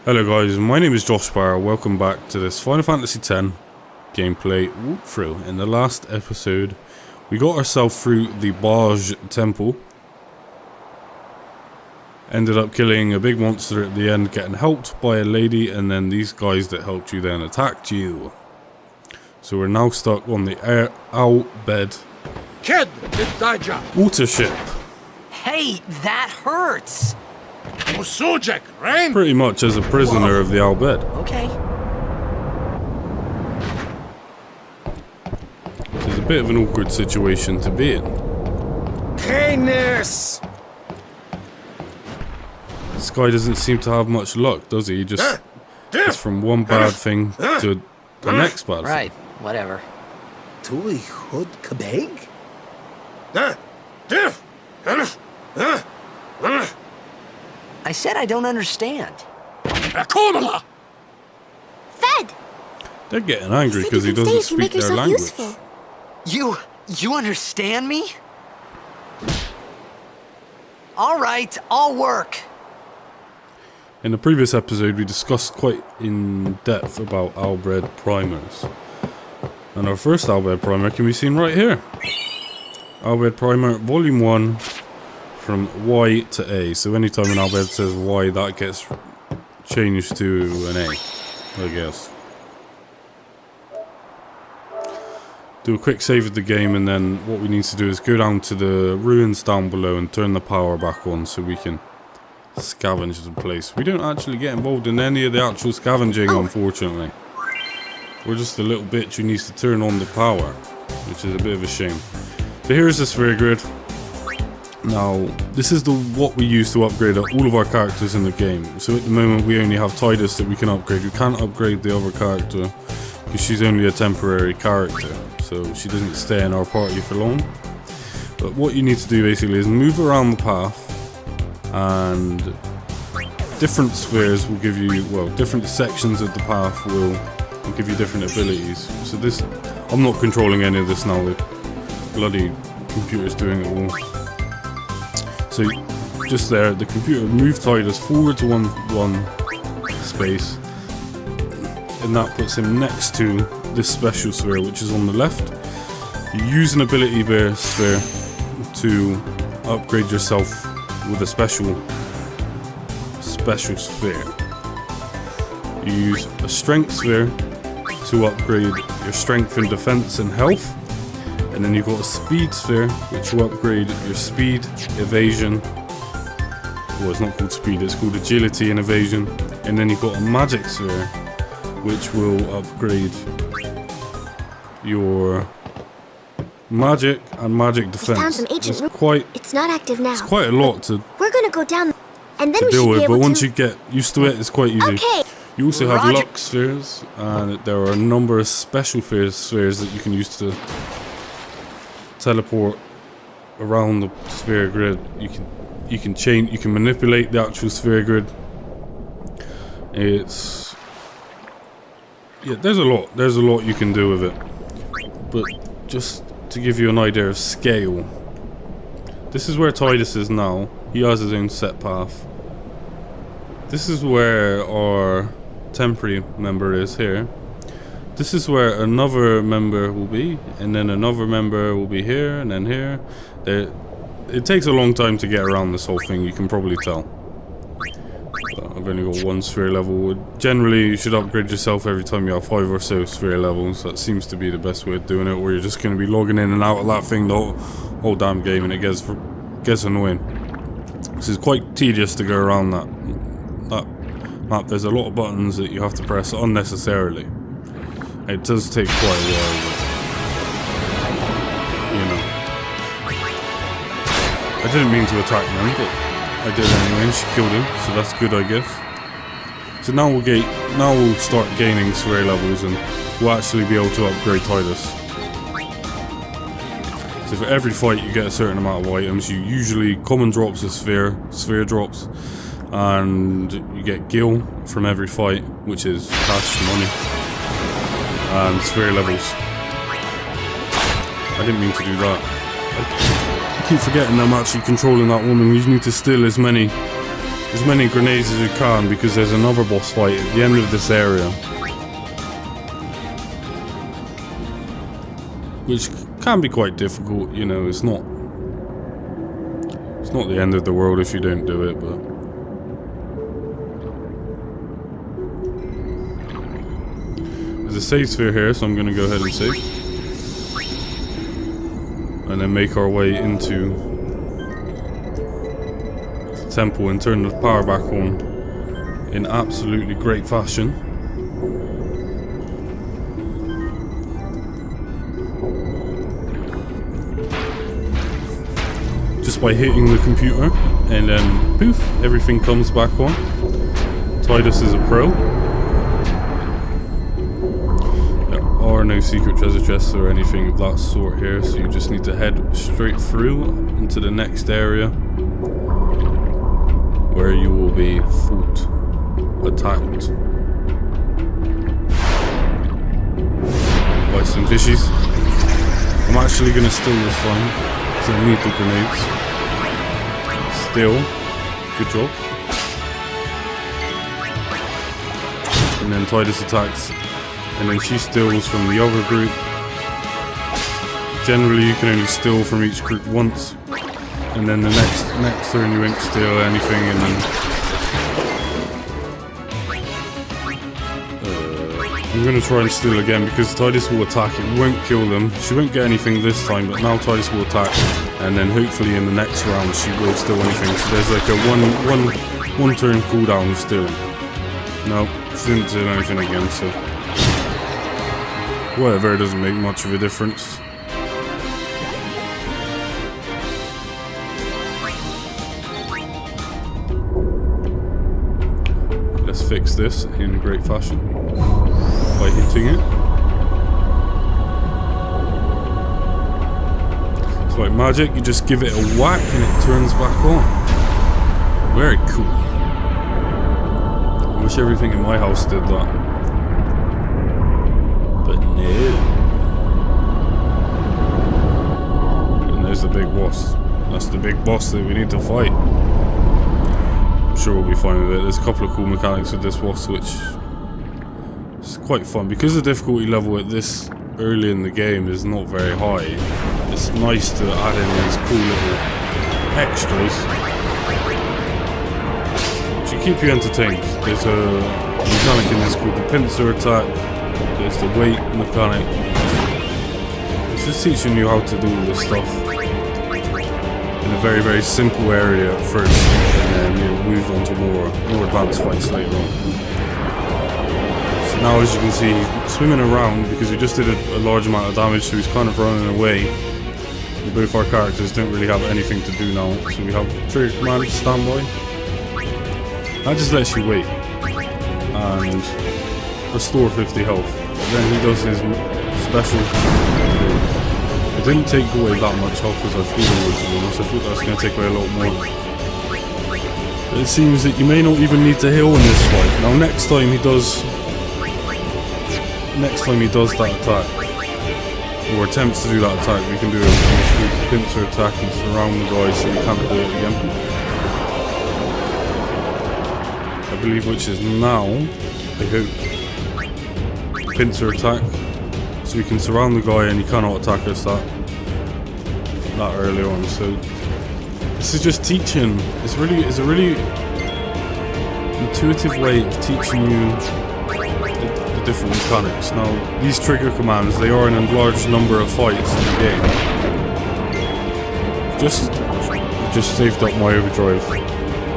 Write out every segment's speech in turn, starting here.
Hello guys, my name is Josh Barr. Welcome back to this Final Fantasy X gameplay walkthrough. In the last episode, we got ourselves through the Bhed temple. Ended up killing a big monster at the end, getting helped by a lady, and then these guys that helped you then attacked you. So we're now stuck on the Bhed water ship. Hey, that hurts! Pretty much as a prisoner of the Bhed. Okay. Which is a bit of an awkward situation to be in. Kindness! This guy doesn't seem to have much luck, does he? He just gets from one bad thing to the next bad thing. Right, whatever. Tui Hud Kabeg? I said I don't understand. Fed! They're getting angry because he doesn't speak their language. Useful. You understand me? Alright, I'll work. In the previous episode, we discussed quite in depth about Bhed primers. And our first Bhed primer can be seen right here. Bhed primer, volume 1, from Y to A. So anytime an Bhed says Y, that gets changed to an A, I guess. Do a quick save of the game, and then what we need to do is go down to the ruins down below and turn the power back on so we can scavenge the place. We don't actually get involved in any of the actual scavenging, unfortunately. We're just a little bitch who needs to turn on the power, which is a bit of a shame. But here's the sphere grid. Now, this is what we use to upgrade all of our characters in the game. So at the moment we only have Tidus that we can upgrade. We can't upgrade the other character because she's only a temporary character. So she doesn't stay in our party for long. But what you need to do basically is move around the path, and different spheres will give you, well, different sections of the path will give you different abilities. So this, I'm not controlling any of this now, the bloody computer's doing it all. So just there, the computer moved Tidus forward to one space, and that puts him next to this special sphere, which is on the left. You use an ability sphere to upgrade yourself with a special sphere. You use a strength sphere to upgrade your strength and defense and health. And then you've got a speed sphere, which will upgrade your speed, evasion. Well, it's not called speed, it's called agility and evasion. And then you've got a magic sphere, which will upgrade your magic and magic defense. Found some ancient it's not active now. It's quite a lot to We're gonna go down and then we deal should with, be able but once to... you get used to it, it's quite easy. Okay. You also have luck spheres, and there are a number of special spheres that you can use to teleport around the sphere grid. You can change, you can manipulate the actual sphere grid. It's, yeah, there's a lot you can do with it. But just to give you an idea of scale, this is where Tidus is now. He has his own set path. This is where our temporary member is here. This is where another member will be, and then another member will be here, and then here. It takes a long time to get around this whole thing, you can probably tell. But I've only got one sphere level. Generally, you should upgrade yourself every time you have 5 or so sphere levels. That seems to be the best way of doing it, or you're just going to be logging in and out of that thing the whole damn game, and it gets annoying. This is quite tedious to go around that map. There's a lot of buttons that you have to press unnecessarily. It does take quite a while, but, you know. I didn't mean to attack them, but I did anyway, and she killed him, so that's good, I guess. So now we'll start gaining sphere levels, and we'll actually be able to upgrade Tidus. So for every fight you get a certain amount of items. You usually, common drops a sphere drops, and you get gil from every fight, which is cash money, and sphere levels. I didn't mean to do that. I keep forgetting I'm actually controlling that woman. You need to steal as many as many grenades as you can, because there's another boss fight at the end of this area, which can be quite difficult. You know, it's not the end of the world if you don't do it, but there's a save sphere here, so I'm going to go ahead and save, and then make our way into the temple and turn the power back on in absolutely great fashion. Just by hitting the computer, and then poof, everything comes back on. Tidus is a pro. There are no secret treasure chests or anything of that sort here, so you just need to head straight through into the next area, where you will be attacked by some fishies. I'm actually going to steal this time, because I need the grenades. Steal. Good job. And then Tidus attacks, and then she steals from the other group. Generally you can only steal from each group once, and then the next turn you won't steal anything, and then I'm going to try and steal again, because Tidus will attack. It won't kill them. She won't get anything this time, but now Tidus will attack, and then hopefully in the next round she will steal anything. So there's like a one turn cooldown of stealing. No, she didn't do anything again, so whatever, it doesn't make much of a difference. Let's fix this in great fashion by hitting it. It's like magic, you just give it a whack and it turns back on. Very cool. I wish everything in my house did that. But no. And there's the big boss. That's the big boss that we need to fight. I'm sure we'll be fine with it. There's a couple of cool mechanics with this boss, which is quite fun. Because the difficulty level at this early in the game is not very high, it's nice to add in these cool little extras to keep you entertained. There's a mechanic in this called the pincer attack. There's the weight mechanic. It's just teaching you how to do all this stuff in a very, very simple area at first, and then you'll move on to more advanced fights later on. So now, as you can see, he's swimming around because we just did a large amount of damage, so he's kind of running away. And both our characters don't really have anything to do now, so we have trigger command standby. That just lets you wait and restore 50 health. And then he does his special. It didn't take away that much health as I thought it would, to be honest. I thought that was going to take away a lot more. But it seems that you may not even need to heal in this fight. Now next time he does that attack, or attempts to do that attack, we can do a pincer attack and surround the guy so we can't do it again. I believe which is now, I hope, pincer attack. So we can surround the guy and he cannot attack us that early on. So this is just teaching. It's a really intuitive way of teaching you the different mechanics. Now these trigger commands, they are in a large number of fights in the game. Just saved up my overdrive.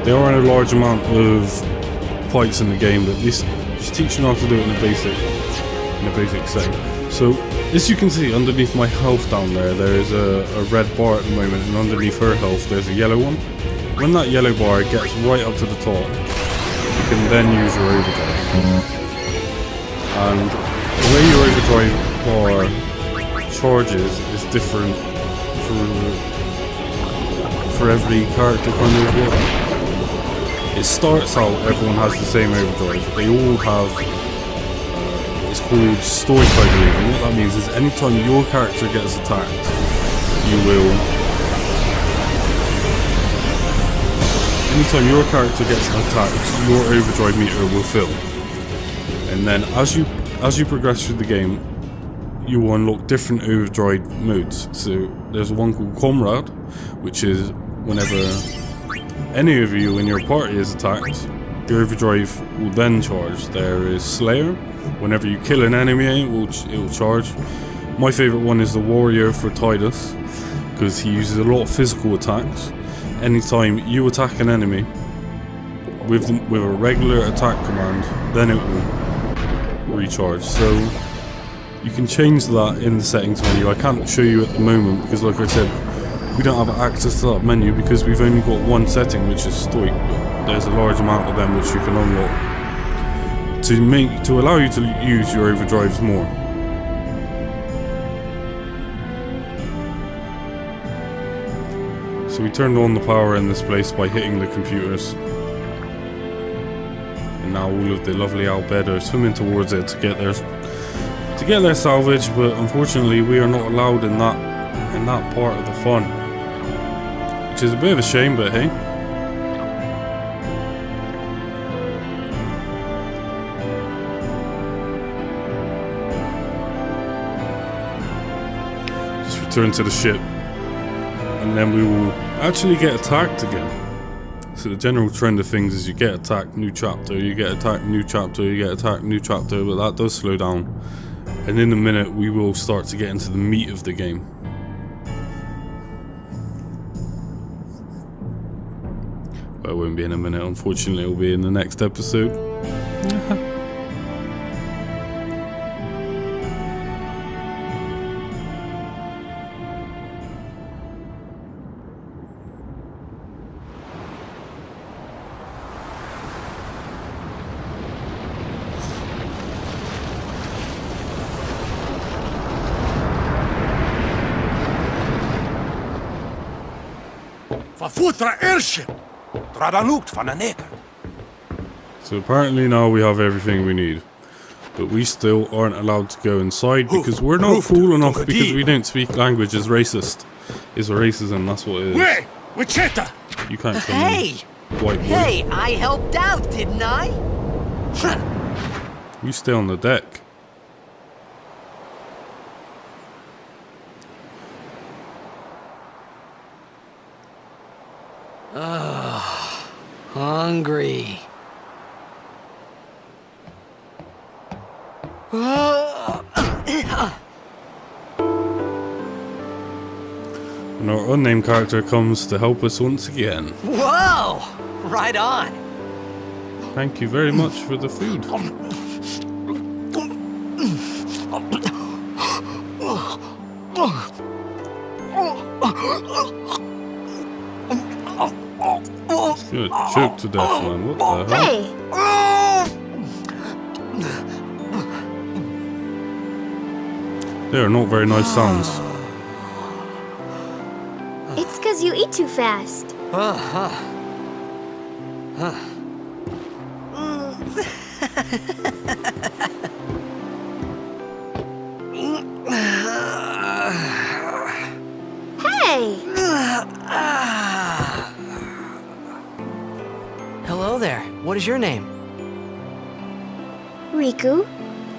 They are in a large amount of fights in the game, but this just teaching how to do it in a basic setting. So, as you can see, underneath my health down there is a red bar at the moment, and underneath her health there's a yellow one. When that yellow bar gets right up to the top, you can then use your overdrive. And the way your overdrive bar charges is different for every character kind of what. It starts out, everyone has the same overdrive. They all have, it's called stoic, I believe, and what that means is anytime your character gets attacked, you will anytime your character gets attacked, your overdrive meter will fill. And then as you progress through the game, you will unlock different overdrive modes. So there's one called Comrade, which is whenever any of you in your party is attacked, your overdrive will then charge. There is Slayer. Whenever you kill an enemy, it will charge. My favourite one is the Warrior for Tidus, because he uses a lot of physical attacks. Anytime you attack an enemy with a regular attack command, then it will recharge. So you can change that in the settings menu. I can't show you at the moment because, like I said, we don't have access to that menu because we've only got one setting, which is Stoic. But there's a large amount of them which you can unlock to allow you to use your overdrives more. So we turned on the power in this place by hitting the computers. And now all of the lovely Al Bhed are swimming towards it to get their salvage, but unfortunately we are not allowed in that part of the fun. Which is a bit of a shame, but hey. Just return to the ship. And then we will actually get attacked again. So the general trend of things is you get attacked, new chapter, you get attacked, new chapter, you get attacked, new chapter, but that does slow down. And in a minute we will start to get into the meat of the game. Well, it won't be in a minute, unfortunately it will be in the next episode. Verfutra airship! Tradanukt Fanatasy. So apparently now we have everything we need. But we still aren't allowed to go inside because we're not cool enough because we don't speak language is racist. It's racism, that's what it is. Wait! Wichita! You can't come Hey! in. White boy. Hey, I helped out, didn't I? You stay on the deck. Hungry. And our unnamed character comes to help us once again. Whoa! Right on. Thank you very much for the food. He's gonna choke to death, man. What the hell? Hey! They are not very nice sounds. It's because you eat too fast. Hey! Hello there. What is your name? Riku?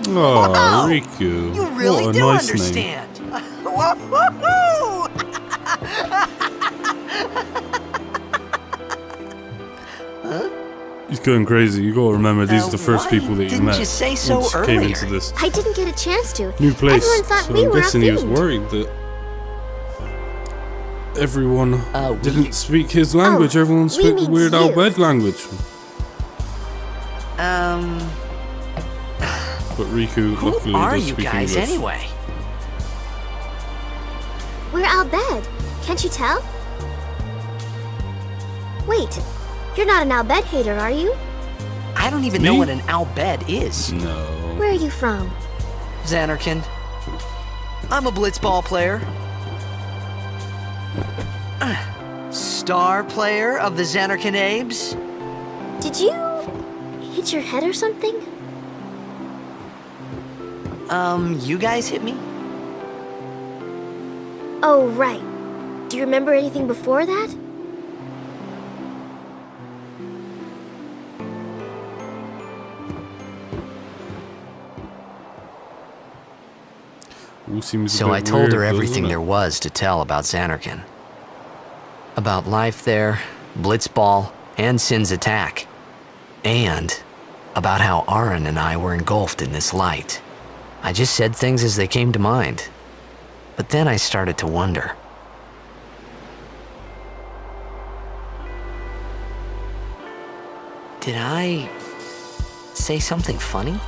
Oh, Wow, Riku. You really what a do nice understand. name. He's going crazy. You gotta remember, these are the first why people that you didn't met. you say so once you came earlier? into this I didn't get a chance to. new place. Everyone thought So we I'm were guessing he was outthemed. worried that everyone we- didn't speak his language. Oh, Everyone we spoke the mean Weird you. Al Bhed language. But Riku, Who luckily, are does you speak guys English. anyway? We're Al Bhed. Can't you tell? Wait, you're not an Al Bhed hater, are you? I don't even Me? know what an Al Bhed is. No. Where are you from? Xanarkand. I'm a blitzball player. Star player of the Xanarkand Abes. Did you hit your head or something? You guys hit me? Oh, right. Do you remember anything before that? All seems a So bit I told her weird, everything doesn't there it? was to tell about Xanarkand. About life there, Blitzball, and Sin's attack. And about how Aaron and I were engulfed in this light. I just said things as they came to mind. But then I started to wonder. Did I say something funny?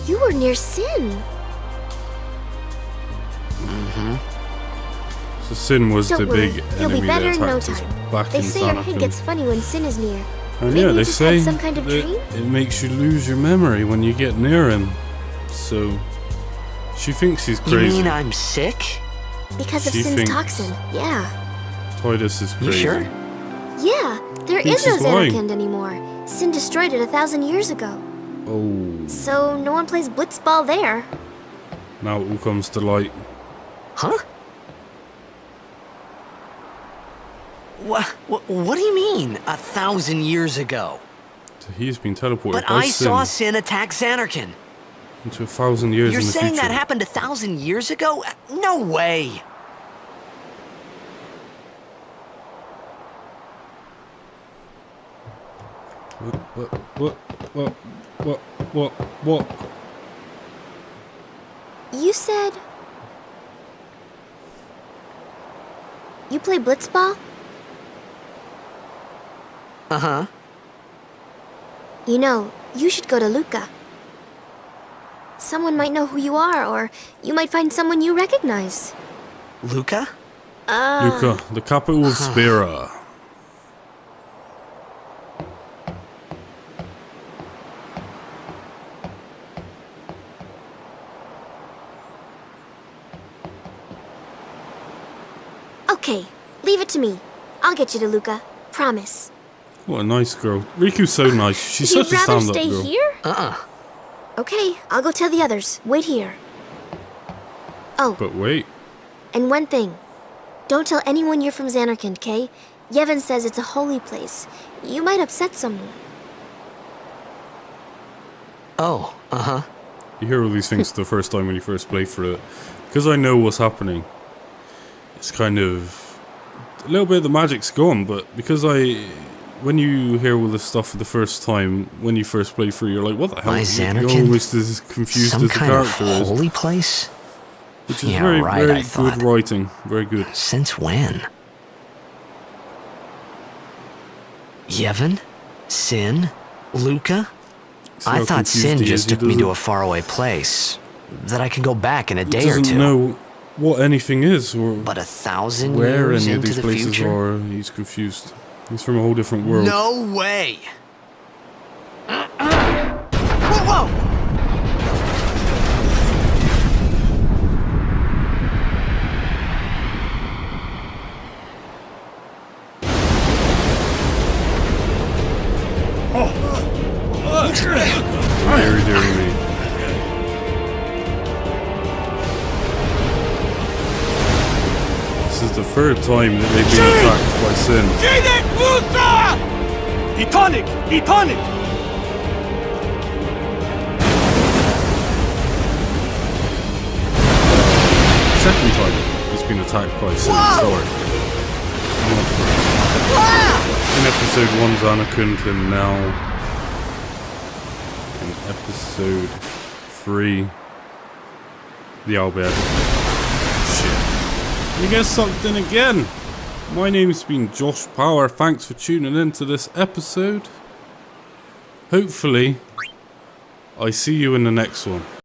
You were near Sin. So Sin was Don't the worry, big you'll be enemy better that in no attacked us time. back They in say your head Xanarkand. gets funny when Sin is near. And Maybe yeah, you they just say had some kind of that dream? it makes you lose your memory when you get near him. So she thinks he's You crazy. mean I'm sick? Because of She Sin's thinks- toxin, yeah. Titus is You crazy. sure? Yeah, there Thinks is no he's lying. Xanarkand anymore. Sin destroyed it 1,000 years ago. Oh, So no one plays Blitzball there. now it all comes to light. Huh? What do you mean, 1,000 years ago? So he's been teleported But by I Sin saw Sin attack Xanarkand. into 1,000 years You're in the saying future. that happened 1,000 years ago? No way! What? You said... You play Blitzball? Uh-huh. You know, you should go to Luca. Someone might know who you are, or you might find someone you recognize. Luca? Luca, the capital of Spira. Okay, leave it to me. I'll get you to Luca. Promise. What a nice girl. Riku's so nice. She's You'd such a rather stand-up stay girl. here? Uh-uh. Okay, I'll go tell the others. Wait here. Oh, But wait. and one thing. Don't tell anyone you're from Xanarkand, Kay? Yevon says it's a holy place. You might upset someone. Oh, uh-huh. You hear all these things the first time when you first play for it. Because I know what's happening. It's kind of... A little bit of the magic's gone, but because when you hear all this stuff for the first time, when you first play through, you're like, what the hell? My You're Xanarkand? almost as confused Some as the kind of character is. holy place? Which is Yeah, very, right, very I thought. good writing. Very good. Since when? Yevon? Sin? Luca? See I how thought confused Sin he is? just He took me to a doesn't- faraway place. That I could go back in a He day or doesn't two. know what anything is, or But 1,000 where years any of into these the places future? are. He's confused. He's from a whole different world. No way! Whoa! Deary, deary me. This is the third time that they've been attacked by Sin. Etonic! Etonic! Second time he's been attacked by Sin. Sorry. In episode 1, Xanarkand, and now in episode 3, the Albert. Shit. You get sucked in again. My name's been Josh Power. Thanks for tuning in to this episode. Hopefully, I see you in the next one.